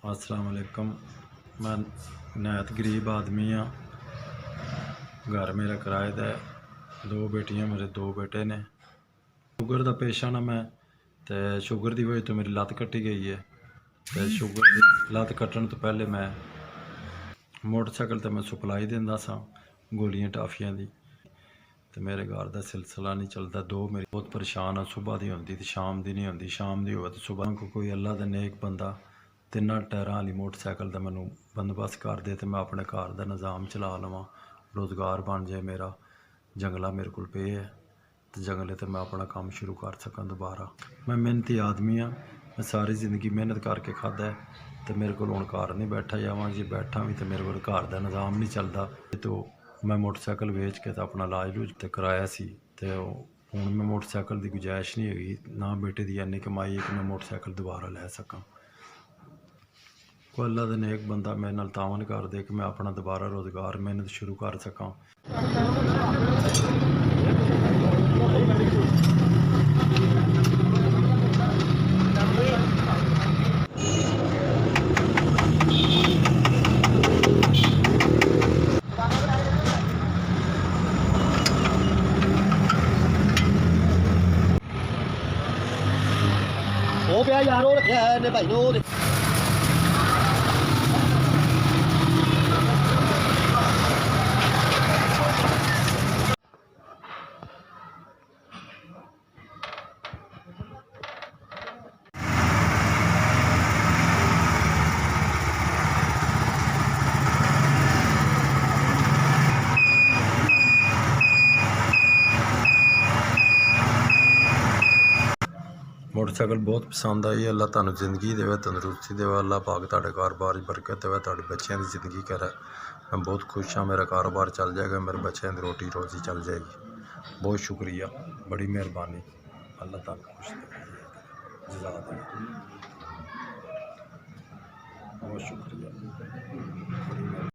अस्सलाम वालेकुम। मैं नहायत गरीब आदमी हाँ। घर मेरा किराए दा है। दो बेटियां मेरे दो बेटे ने। शुगर का पेशेंट हाँ मैं। तो शुगर की वजह तो मेरी लत्त कट्टी गई है। तो शुगर की लत्त कट्टन तो पहले मैं मोटरसाइकिल तो मैं सप्लाई देंदा सा गोलियां टाफियां दी। तो मेरे घर का सिलसिला नहीं चलता। दो मेरी बहुत परेशान आ। सुबह की होंगी तो शाम की नहीं होंगी, शाम की हो तो सुबह को कोई अल्लाह का नेक बंदा तिना टायरां वाली मोटरसाइकिल का मैनू बंदोबस्त कर दे तो मैं अपने घर का निज़ाम चला लवां, रोज़गार बन जाए मेरा। जंगला मेरे को पे है तो जंगले तो मैं अपना काम शुरू कर सकां दोबारा। मैं मेहनती आदमी हाँ। मैं सारी ज़िंदगी मेहनत करके खादा है। तो मेरे को हुण घर नहीं बैठा जावां। जे बैठा भी तो मेरे को घर का निज़ाम नहीं चलता। तो मैं मोटरसाइकिल वेच के तो अपना इलाज लूज तो कराया सी। तो हुण मैं मोटरसाइकिल की गुंजाइश नहीं हैगी। ना बेटे की इन्नी कमाई है कि मैं मोटरसाइकिल दोबारा लै सकां। कोई अल्लाह का नेक बंदा मेरे नाल तावन कर दे कि मैं अपना दोबारा रोज़गार मेहनत शुरू कर सकां। हो गया यार, वो रखा है ने भाई ने वो मोटरसाइकिल बहुत पसंद आई। अल्लाह तुहानू जिंदगी देवे, तंदुरुस्ती देवे। अल्लाह पाक तुहाडे कारोबार बरकत देवे, तुहाडे बच्चों की जिंदगी करे। मैं बहुत खुश हाँ। मेरा कारोबार चल जाएगा, मेरे बच्चों की रोटी रोज़ी चल जाएगी। बहुत शुक्रिया, बड़ी मेहरबानी। अल्लाह तुहानू खुश देवे, जज़ा देवे। बहुत शुक्रिया।